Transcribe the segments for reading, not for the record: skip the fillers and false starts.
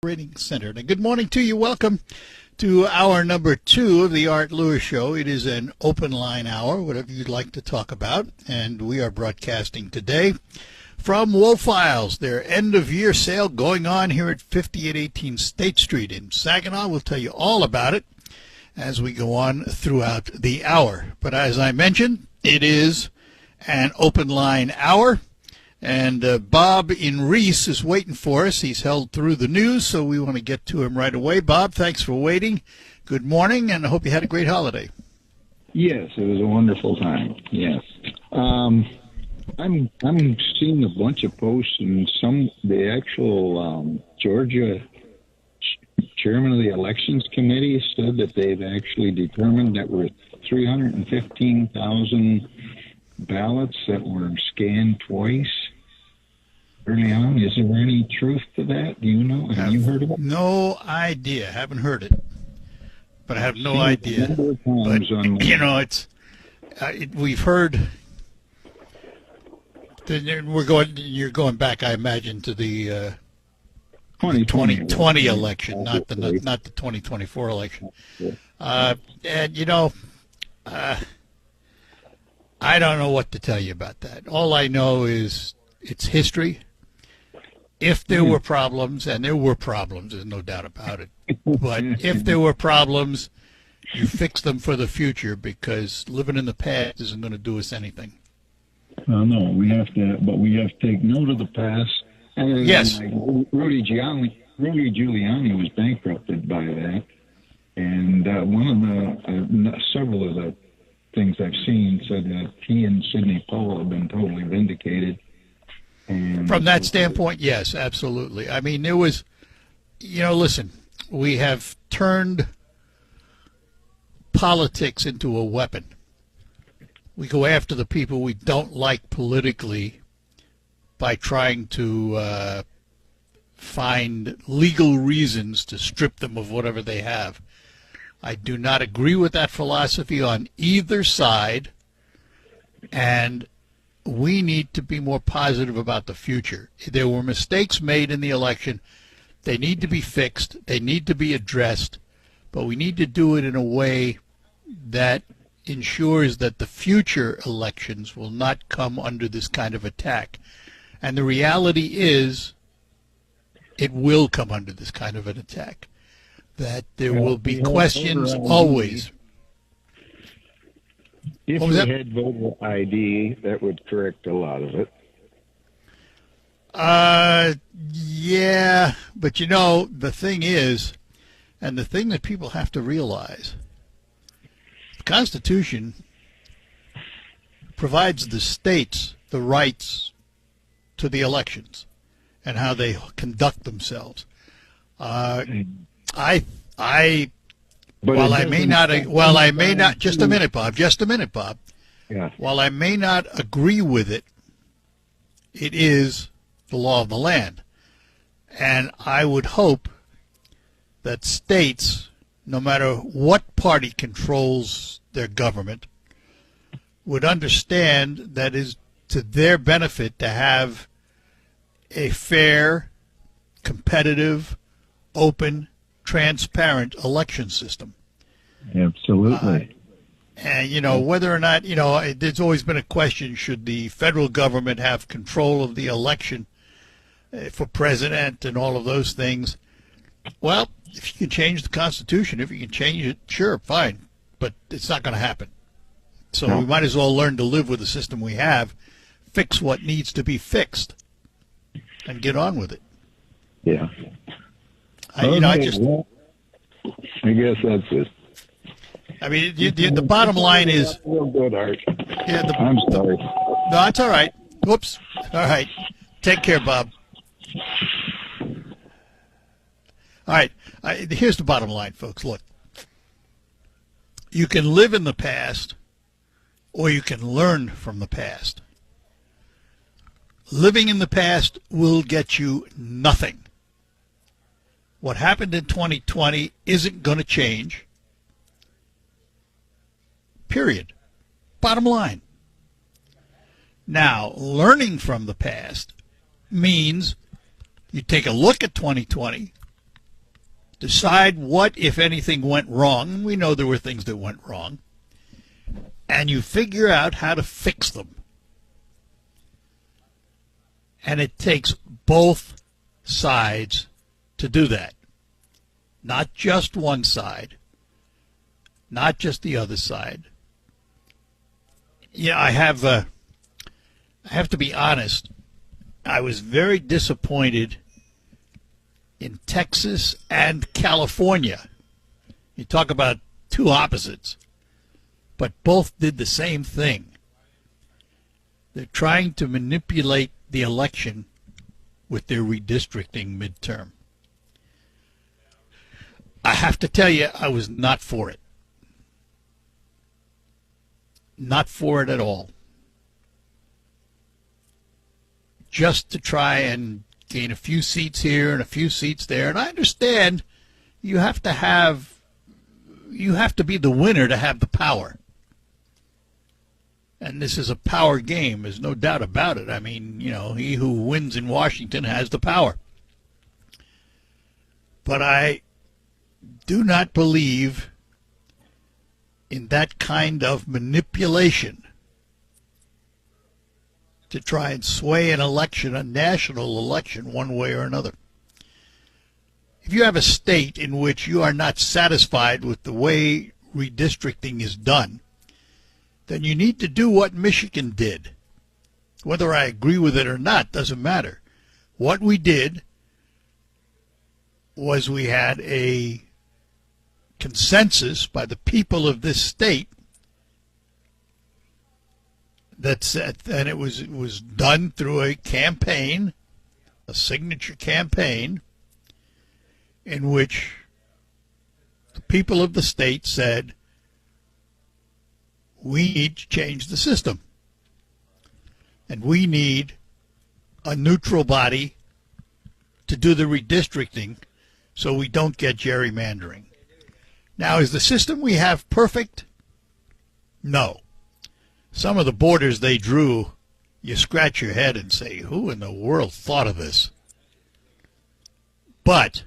Operating Center. Now, good morning to you. Welcome to hour number 2 of the Art Lewis Show. It is an open line hour, whatever you'd like to talk about, and we are broadcasting today from Woolfiles, their end-of-year sale going on here at 5818 State Street in Saginaw. We'll tell you all about it as we go on throughout the hour. But as I mentioned, it is an open line hour. And Bob in Reese is waiting for us. He's held through the news, so we want to get to him right away. Bob, thanks for waiting. Good morning, and I hope you had a great holiday. Yes, it was a wonderful time. Yes, I'm seeing a bunch of posts, and the actual Georgia chairman of the elections committee said that they've actually determined that we're 315,000 ballots that were scanned twice early on. Is there any truth to that? Do you know? Have you heard of it? No idea. Haven't heard it, but I have no idea. But you know, we've heard. You're going back, I imagine, to the 2020 election, not the 2024 election. And you know. I don't know what to tell you about that. All I know is it's history. If there were problems, and there were problems, there's no doubt about it. But if there were problems, you fix them for the future, because living in the past isn't going to do us anything. No, we have to take note of the past. And yes. Like Rudy Giuliani was bankrupted by that. And several of the things I've seen said that he and Sidney Powell have been totally vindicated. And from that standpoint, yes, absolutely. I mean, there was, listen, we have turned politics into a weapon. We go after the people we don't like politically by trying to find legal reasons to strip them of whatever they have. I do not agree with that philosophy on either side, and we need to be more positive about the future. There were mistakes made in the election. They need to be fixed. They need to be addressed, but we need to do it in a way that ensures that the future elections will not come under this kind of attack. And the reality is it will come under this kind of an attack. That there will be questions always. If we had voter ID, that would correct a lot of it. Yeah, but the thing is, and the thing that people have to realize, the Constitution provides the states the rights to the elections and how they conduct themselves. While I may not, just a minute, Bob. Yeah. While I may not agree with it, it is the law of the land. And I would hope that states, no matter what party controls their government, would understand that it is to their benefit to have a fair, competitive, open, transparent election system. Absolutely. And, whether or not, there's always been a question, should the federal government have control of the election for president and all of those things? Well, if you can change the Constitution, if you can change it, sure, fine. But it's not going to happen. So we might as well learn to live with the system we have, fix what needs to be fixed, and get on with it. Yeah. I guess that's it. I mean, the bottom line is. Real good, Art. Yeah, I'm sorry. No, it's all right. Whoops. All right. Take care, Bob. All right. Here's the bottom line, folks. Look, you can live in the past, or you can learn from the past. Living in the past will get you nothing. What happened in 2020 isn't going to change. Period. Bottom line. Now, learning from the past means you take a look at 2020 decide what, if anything, went wrong. We know there were things that went wrong. And you figure out how to fix them. And it takes both sides to do that. Not just one side. Not just the other side. Yeah, I have to be honest. I was very disappointed in Texas and California. You talk about two opposites, but both did the same thing. They're trying to manipulate the election with their redistricting midterm. I have to tell you, I was not for it. Not for it at all. Just to try and gain a few seats here and a few seats there. And I understand you have to be the winner to have the power. And this is a power game. There's no doubt about it. I mean, he who wins in Washington has the power. But I do not believe in that kind of manipulation to try and sway an election, a national election, one way or another. If you have a state in which you are not satisfied with the way redistricting is done, then you need to do what Michigan did. Whether I agree with it or not doesn't matter. What we did was we had a consensus by the people of this state that said, and it was done through a campaign, a signature campaign, in which the people of the state said, we need to change the system. And we need a neutral body to do the redistricting so we don't get gerrymandering. Now, is the system we have perfect? No. Some of the borders they drew, you scratch your head and say, who in the world thought of this? But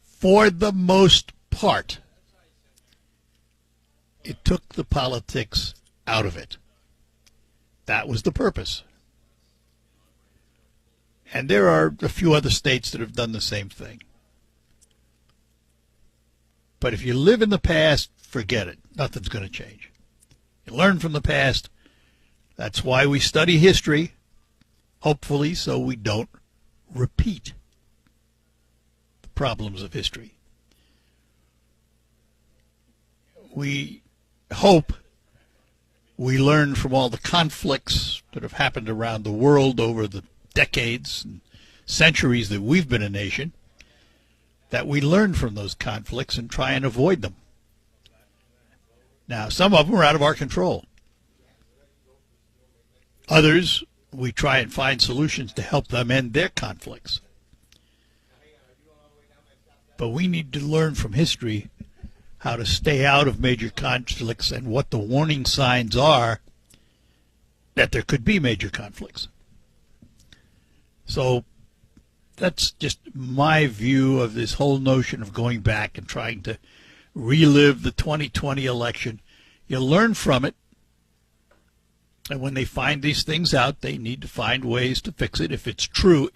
for the most part, it took the politics out of it. That was the purpose. And there are a few other states that have done the same thing. But if you live in the past, forget it. Nothing's going to change. You learn from the past. That's why we study history, hopefully so we don't repeat the problems of history. We hope we learn from all the conflicts that have happened around the world over the decades and centuries that we've been a nation, that we learn from those conflicts and try and avoid them. Now, some of them are out of our control. Others, we try and find solutions to help them end their conflicts. But we need to learn from history how to stay out of major conflicts and what the warning signs are that there could be major conflicts. So that's just my view of this whole notion of going back and trying to relive the 2020 election. You learn from it, and when they find these things out, they need to find ways to fix it if it's true,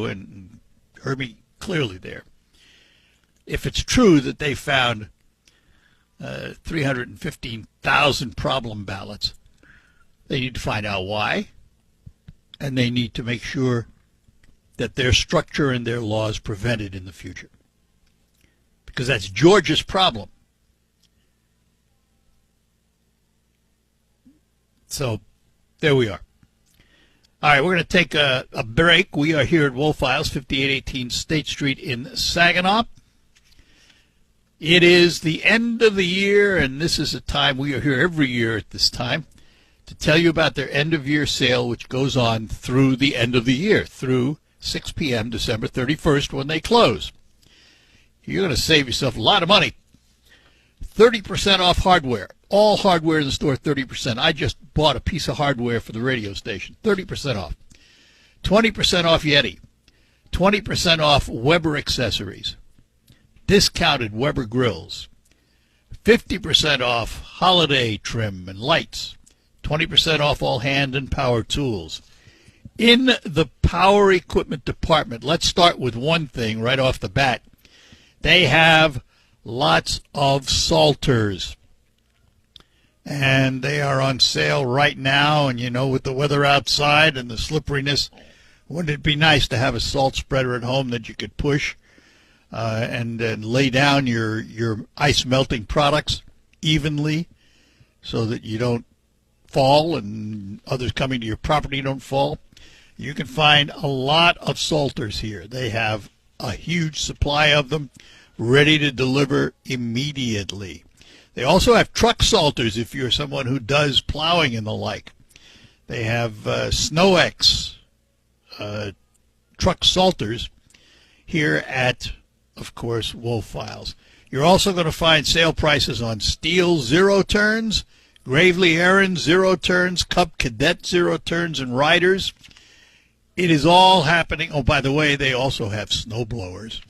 and heard me clearly there. If it's true that they found 315,000 problem ballots, they need to find out why, and they need to make sure that their structure and their laws prevent it in the future. Because that's Georgia's problem. So there we are. All right, we're going to take a break. We are here at Wolf Files, 5818 State Street in Saginaw. It is the end of the year, and this is a time we are here every year at this time to tell you about their end-of-year sale, which goes on through the end of the year, through 6 p.m. December 31st when they close. You're going to save yourself a lot of money. 30% off hardware. All hardware in the store, 30%. I just bought a piece of hardware for the radio station, 30% off. 20% off Yeti. 20% off Weber accessories, discounted Weber grills, 50% off holiday trim and lights, 20% off all hand and power tools. In the power equipment department, let's start with one thing right off the bat. They have lots of salters, and they are on sale right now. And you know, with the weather outside and the slipperiness, wouldn't it be nice to have a salt spreader at home that you could push and lay down your ice melting products evenly so that you don't fall and others coming to your property don't fall? You can find a lot of salters here. They have a huge supply of them, ready to deliver immediately. They also have truck salters if you're someone who does plowing and the like. They have SnowX truck salters here at, of course, Wolfiles. You're also going to find sale prices on Stihl zero turns, Gravely Aaron zero turns, Cub Cadet zero turns, and riders. It is all happening. Oh, by the way, they also have snow blowers.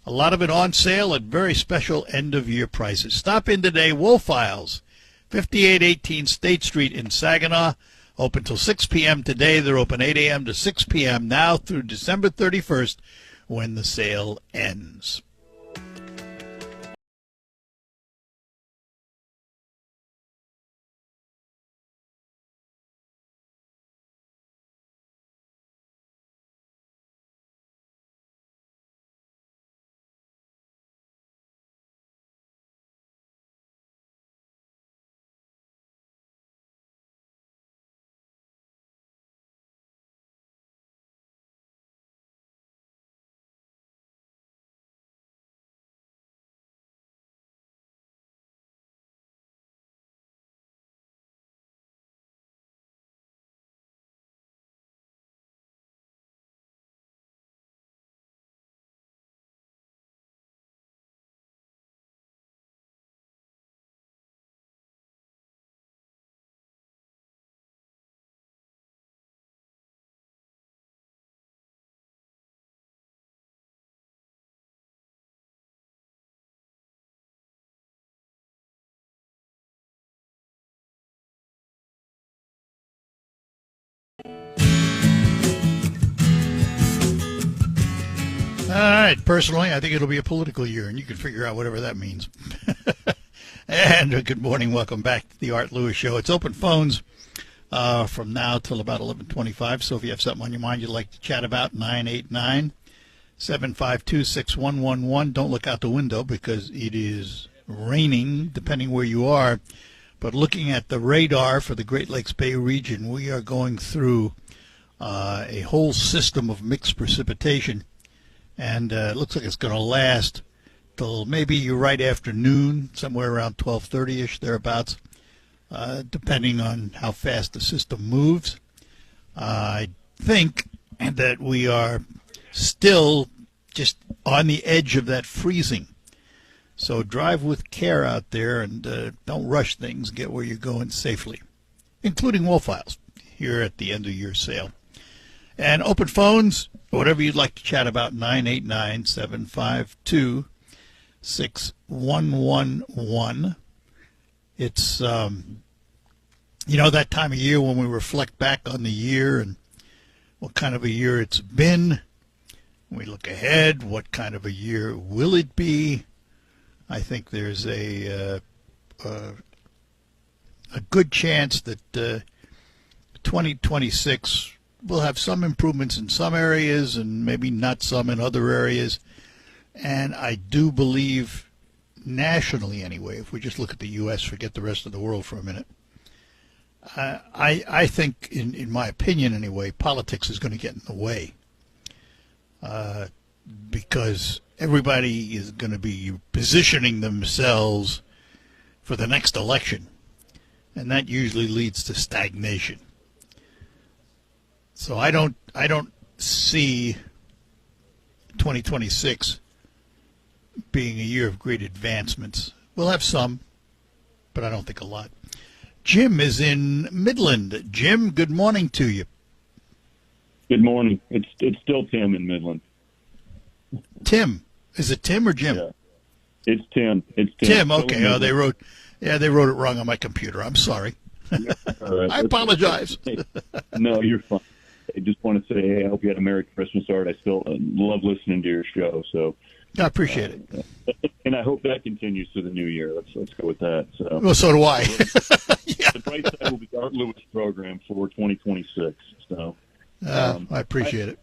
A lot of it on sale at very special end-of-year prices. Stop in today, Wolfiles, 5818 State Street in Saginaw. Open till 6 p.m. today. They're open 8 a.m. to 6 p.m. now through December 31st when the sale ends. All right. Personally, I think it'll be a political year, and you can figure out whatever that means. And good morning. Welcome back to the Art Lewis Show. It's open phones from now till about 11:25. So if you have something on your mind you'd like to chat about, 989-752-6111. Don't look out the window because it is raining, depending where you are. But looking at the radar for the Great Lakes Bay region, we are going through a whole system of mixed precipitation. And it looks like it's going to last till maybe right after noon, somewhere around 12:30-ish, thereabouts, depending on how fast the system moves. I think that we are still just on the edge of that freezing. So drive with care out there and don't rush things. Get where you're going safely, including Wolfiles here at the end of your sale. And open phones, whatever you'd like to chat about, 989-752-6111. It's, that time of year when we reflect back on the year and what kind of a year it's been. We look ahead, what kind of a year will it be? I think there's a good chance that 2026 will have some improvements in some areas and maybe not some in other areas. And I do believe nationally anyway, if we just look at the U.S., forget the rest of the world for a minute, I think, in my opinion anyway, politics is going to get in the way because everybody is going to be positioning themselves for the next election, and that usually leads to stagnation. So I don't see 2026 being a year of great advancements. We'll have some, but I don't think a lot. Jim is in Midland. Jim, good morning to you. Good morning. It's still Tim in Midland. Tim. Is it Tim or Jim? Yeah. It's Tim. Tim, okay. Oh, they wrote it wrong on my computer. I'm sorry. All right. I apologize. No, you're fine. I just want to say, hey, I hope you had a Merry Christmas, Art. I still love listening to your show. So I appreciate it. And I hope that continues to the new year. Let's go with that. So. Well, so do I. Yeah. The bright side will be the Art Lewis program for 2026. So I appreciate it.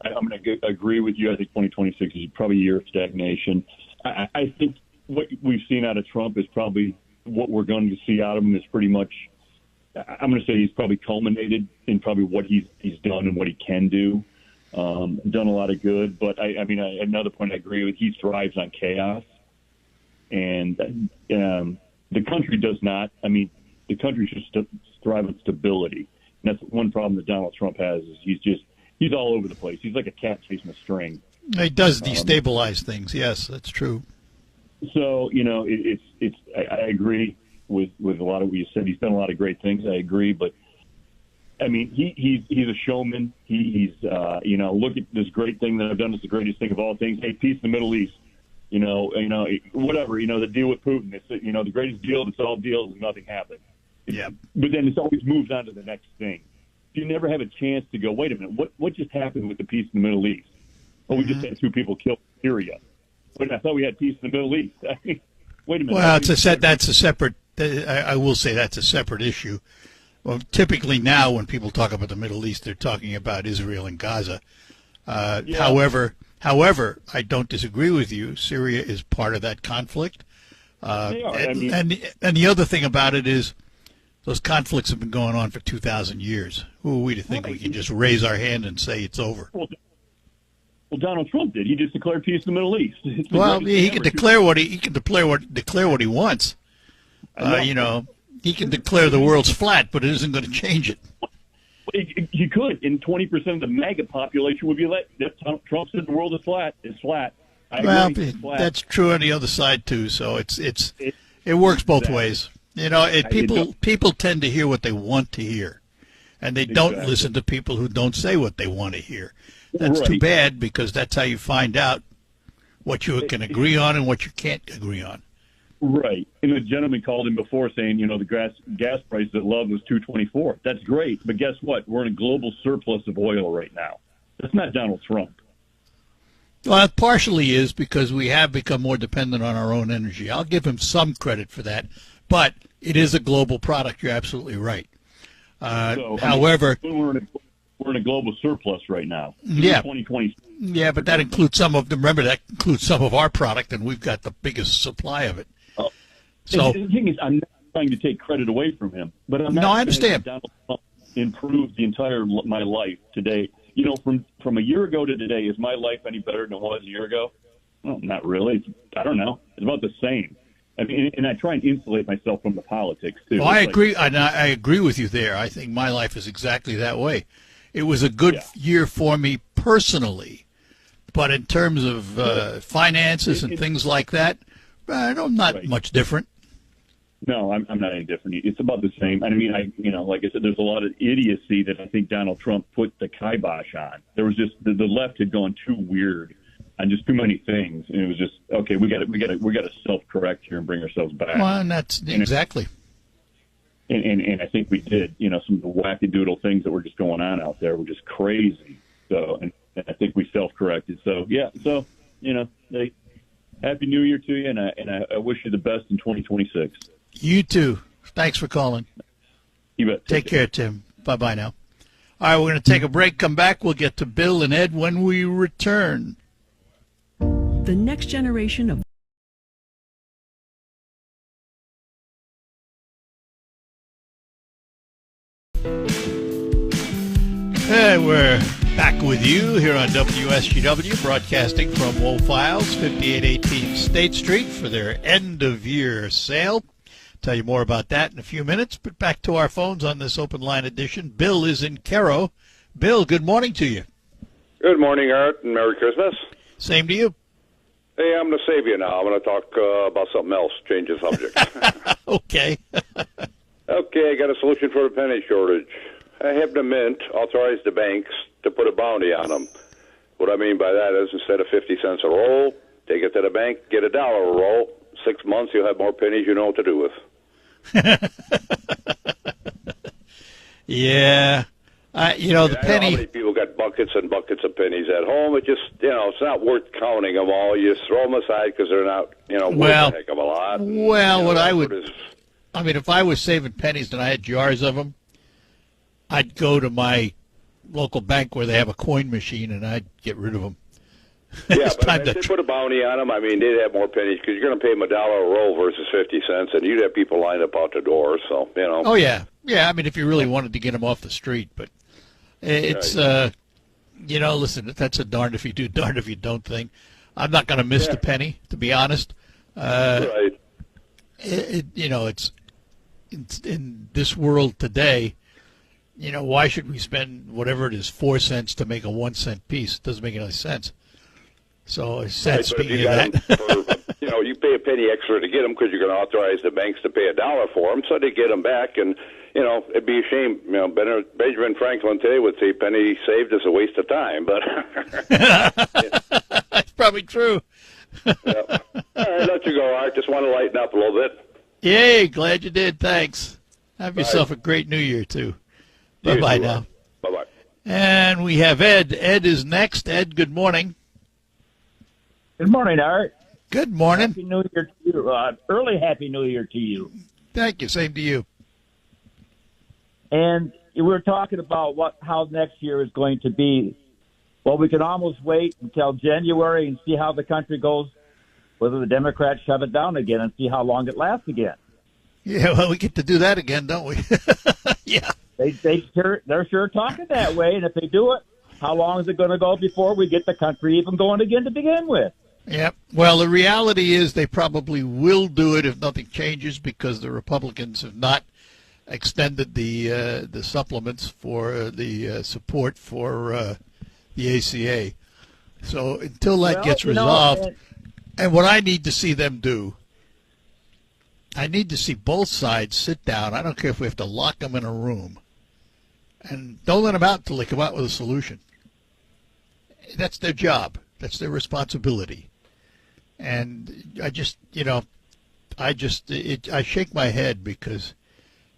I'm going to agree with you. I think 2026 is probably a year of stagnation. I think what we've seen out of Trump is probably what we're going to see out of him is pretty much, I'm going to say he's probably culminated in probably what he's done and what he can do. Done a lot of good, but another point I agree with, he thrives on chaos. And the country does not. I mean, the country should thrive on stability. And that's one problem that Donald Trump has is he's all over the place. He's like a cat chasing a string. He does destabilize things. Yes, that's true. So, I agree with a lot of what you said. He's done a lot of great things. I agree, but I mean, he's a showman. He's look at this great thing that I've done. It's the greatest thing of all things. Hey, peace in the Middle East. Whatever. The deal with Putin. It's the greatest deal. It's all deals and nothing happened. Yeah. But then it's always moves on to the next thing. You never have a chance to go, wait a minute, what just happened with the peace in the Middle East? Oh, we just had 2 people killed in Syria. But I thought we had peace in the Middle East. I mean, wait a minute. Well, that's a separate. I will say that's a separate issue. Well, typically now when people talk about the Middle East, they're talking about Israel and Gaza. However, I don't disagree with you. Syria is part of that conflict. They are. And the other thing about it is those conflicts have been going on for 2,000 years. Who are we to think we can just raise our hand and say it's over? Well, Donald Trump did. He just declared peace in the Middle East. Well, he can declare what he wants. He can declare the world's flat, but it isn't going to change it. He could, and 20% of the MAGA population would be let. Trump said the world is flat. It's flat. That's true on the other side too. So it works both ways. People tend to hear what they want to hear, and they don't listen to people who don't say what they want to hear. That's too bad, because that's how you find out what you can agree on and what you can't agree on. Right. And the gentleman called in before saying, the gas price at Love was $2.24. That's great, but guess what? We're in a global surplus of oil right now. That's not Donald Trump. Well, it partially is because we have become more dependent on our own energy. I'll give him some credit for that, but it is a global product. You're absolutely right. However, we're in a global surplus right now. Yeah. 2020. Yeah, but that includes some of them. Remember, that includes some of our product, and we've got the biggest supply of it. Oh. So the thing is, I'm not trying to take credit away from him, but I'm not. No, I understand. Donald Trump improved my life today. From a year ago to today, is my life any better than it was a year ago? Well, not really. I don't know. It's about the same. I mean, and I try and insulate myself from the politics too. Well, I agree. I agree with you there. I think my life is exactly that way. It was a good year for me personally, but in terms of finances and things like that, I'm not much different. No, I'm not any different. It's about the same. I mean, like I said, there's a lot of idiocy that I think Donald Trump put the kibosh on. There was just the left had gone too weird on just too many things, and it was just okay. We got to self-correct here and bring ourselves back. Well, and that's exactly. And I think we did. Some of the wackadoodle things that were just going on out there were just crazy. So, and I think we self-corrected. So, yeah. So, Happy New Year to you, and I wish you the best in 2026. You too. Thanks for calling. You bet. Take care, Tim. Bye-bye now. All right, we're going to take a break. Come back. We'll get to Bill and Ed when we return. The next generation of Hey, we're back with you here on WSGW, broadcasting from Wolf Files, 5818 State Street for their end-of-year sale. Tell you more about that in a few minutes, but back to our phones on this open line edition. Bill is in Cairo. Bill, good morning to you. Good morning, Art, and Merry Christmas. Same to you. Hey, I'm going to save you now. I'm going to talk about something else, change the subject. Okay. Okay, I got a solution for the penny shortage. I have the Mint authorize the banks to put a bounty on them. What I mean by that is instead of 50 cents a roll, take it to the bank, get $1 a roll. 6 months, you'll have more pennies you know what to do with. Yeah. The I know how penny. many people got buckets and buckets of pennies at home. It just, it's not worth counting them all. You just throw them aside because they're not, Well, worth a heck of a lot. Well, what I would, effort is- if I was saving pennies and I had jars of them, I'd go to my local bank where they have a coin machine and I'd get rid of them. Yeah, It's but time if to they put a bounty on them, they'd have more pennies because you're going to pay them $1 a roll versus 50 cents, and you'd have people lined up out the door. So, Oh, yeah. Yeah, if you really wanted to get them off the street. But it's, listen, that's a darned if you do, darned if you don't thing. I'm not going to miss the penny, to be honest. Right. It's in this world today, why should we spend whatever it is, 4 cents to make a 1 cent piece? It doesn't make any sense. So, Right, said, but if speaking you of got that, them for, you pay a penny extra to get them because you're going to authorize the banks to pay $1 for them, so they get them back. And it'd be a shame. Benjamin Franklin today would say, "Penny saved is a waste of time." But that's probably true. yeah. All right, let you go, Art. Just want to lighten up a little bit. Yay, glad you did. Thanks. Have yourself a great New Year, too. Bye-bye now. Bye-bye. And we have Ed. Ed is next. Ed, good morning. Good morning, Art. Good morning. Happy New Year to you. Early Happy New Year to you. Thank you. Same to you. And we were talking about how next year is going to be. Well, we can almost wait until January and see how the country goes, whether the Democrats shut it down again and see how long it lasts again. Yeah, well, we get to do that again, don't we? Yeah. They're sure talking that way, and if they do it, how long is it going to go before we get the country even going again to begin with? Yeah. Well, the reality is they probably will do it if nothing changes because the Republicans have not extended the supplements for the support for the ACA. So until that gets resolved, and what I need to see them do, I need to see both sides sit down. I don't care if we have to lock them in a room, and don't let them out until they come out with a solution. That's their job. That's their responsibility. And I just, I shake my head because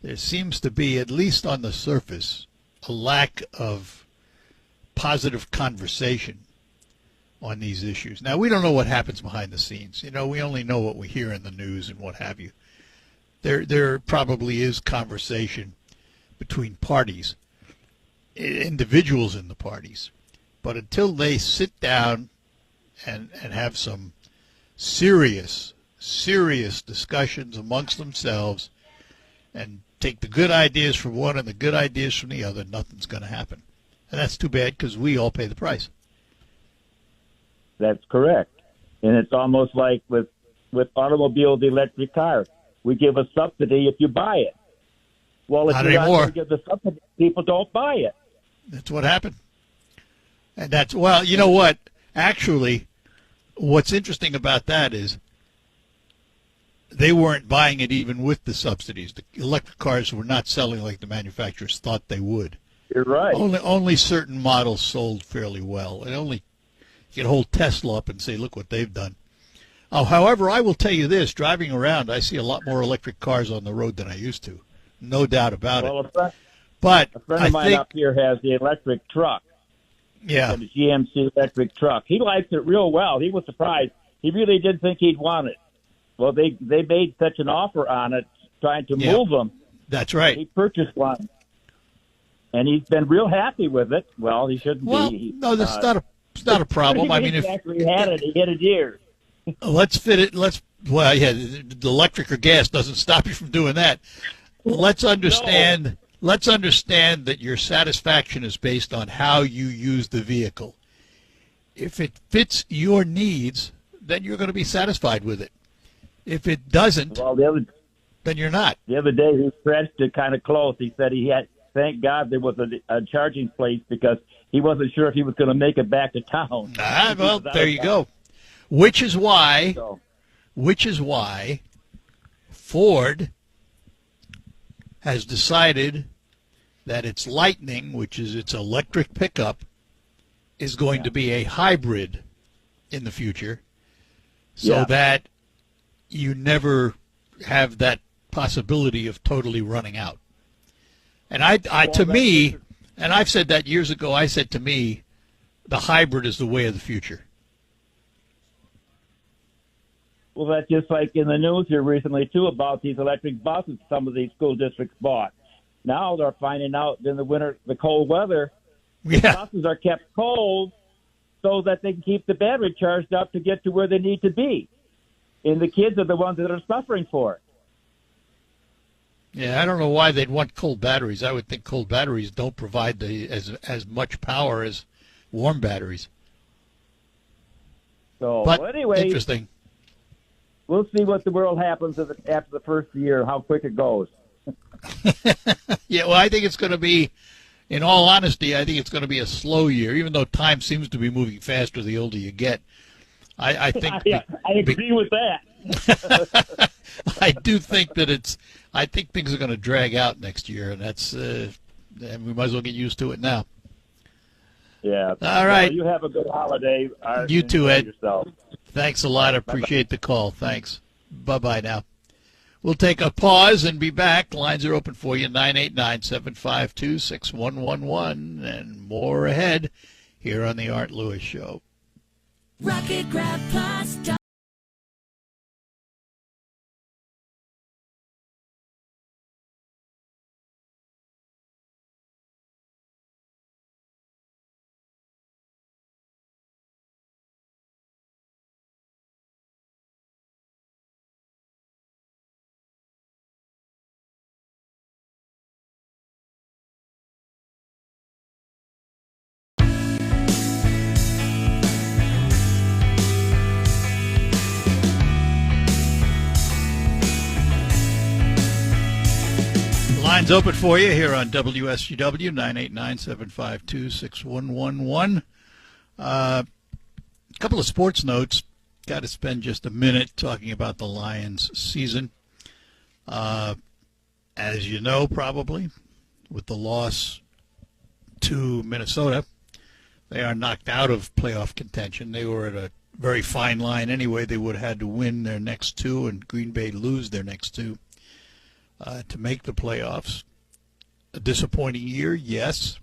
there seems to be, at least on the surface, a lack of positive conversation on these issues. Now, we don't know what happens behind the scenes. We only know what we hear in the news and what have you. There probably is conversation between parties, individuals in the parties. But until they sit down and have some serious discussions amongst themselves and take the good ideas from one and the good ideas from the other, nothing's going to happen. And that's too bad because we all pay the price. That's correct. And it's almost like with automobiles, the electric car. We give a subsidy if you buy it. Well, if Not you're not anymore. going to give the subsidy, people don't buy it. That's what happened. And that's, well, you know what? Actually, what's interesting about that is they weren't buying it even with the subsidies. The electric cars were not selling like the manufacturers thought they would. You're right. Only certain models sold fairly well. And only you can hold Tesla up and say, look what they've done. Oh, however, I will tell you this, driving around, I see a lot more electric cars on the road than I used to. No doubt about Well, it. But a friend of mine up here has the electric truck. Yeah. The GMC electric truck. He likes it real well. He was surprised. He really didn't think he'd want it. Well, they made such an offer on it, trying to move him. That's right. He purchased one, and he's been real happy with it. Well, he shouldn't be. No, that's not a problem. I mean, if he had it, he hit a deer. Let's fit it. Well, yeah, the electric or gas doesn't stop you from doing that. Let's understand. No. Let's understand that your satisfaction is based on how you use the vehicle. If it fits your needs, then you're going to be satisfied with it. If it doesn't, then you're not. The other day, he stretched it kind of close. He said he had, thank God there was a charging place because he wasn't sure if he was going to make it back to town. Well, there you go. Which is why Ford has decided that its Lightning, which is its electric pickup, is going to be a hybrid in the future, so that you never have that possibility of totally running out. And to me, and I've said that years ago, I said to me, the hybrid is the way of the future. Well, that's just like in the news here recently, too, about these electric buses some of these school districts bought. Now they're finding out in the winter, the cold weather, the buses are kept cold so that they can keep the battery charged up to get to where they need to be. And the kids are the ones that are suffering for it. Yeah, I don't know why they'd want cold batteries. I would think cold batteries don't provide as much power as warm batteries. So, but anyway, interesting. We'll see what the world happens after the first year, how quick it goes. Yeah, well, I think it's going to be, in all honesty, I think it's going to be a slow year, even though time seems to be moving faster the older you get. I think I agree with that. I do think that I think things are going to drag out next year, and and we might as well get used to it now. Yeah. All right. Well, you have a good holiday. You too, Ed. Yourself. Thanks a lot. I appreciate the call. Thanks. Bye-bye now. We'll take a pause and be back. Lines are open for you, 989-752-6111, and more ahead here on the Art Lewis Show. Rocket Grab Plus. Lines open for you here on WSGW, 989-752-6111. A couple of sports notes. Got to spend just a minute talking about the Lions season. As you know, probably, with the loss to Minnesota, they are knocked out of playoff contention. They were at a very fine line anyway. They would have had to win their next two and Green Bay lose their next two to make the playoffs. A disappointing year, yes.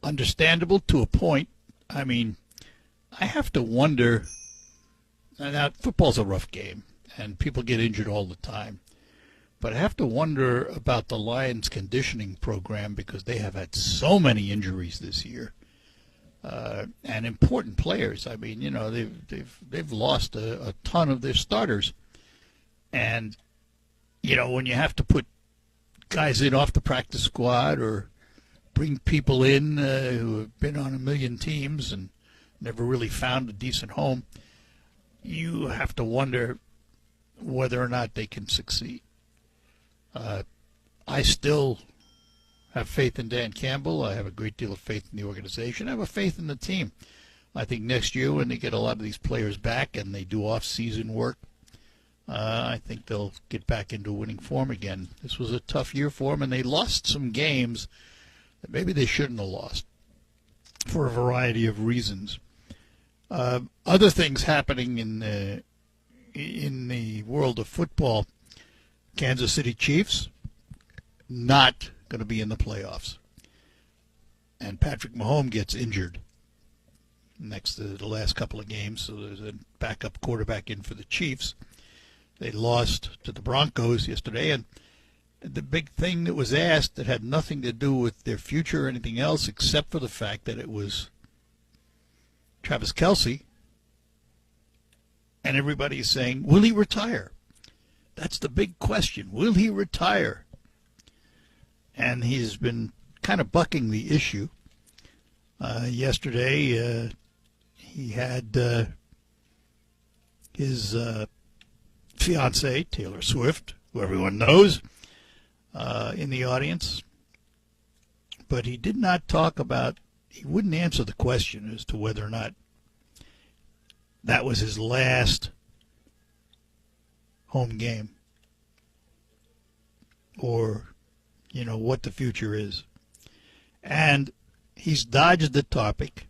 Understandable to a point. I mean, I have to wonder. Now, football's a rough game, and people get injured all the time. But I have to wonder about the Lions conditioning program because they have had so many injuries this year, and important players. I mean, you know, they've lost a ton of their starters, and you know, when you have to put guys in off the practice squad or bring people in who have been on a million teams and never really found a decent home, you have to wonder whether or not they can succeed. I still have faith in Dan Campbell. I have a great deal of faith in the organization. I have a faith in the team. I think next year when they get a lot of these players back and they do off-season work, I think they'll get back into winning form again. This was a tough year for them, and they lost some games that maybe they shouldn't have lost for a variety of reasons. Other things happening in the world of football. Kansas City Chiefs not going to be in the playoffs, and Patrick Mahomes gets injured next to the last couple of games, so there's a backup quarterback in for the Chiefs. They lost to the Broncos yesterday, and the big thing that was asked that had nothing to do with their future or anything else except for the fact that it was Travis Kelce, and everybody's saying, will he retire? That's the big question. Will he retire? And he's been kind of bucking the issue. Yesterday, he had his fiancée, Taylor Swift, who everyone knows, in the audience. But he did not talk about, he wouldn't answer the question as to whether or not that was his last home game or, you know, what the future is. And he's dodged the topic.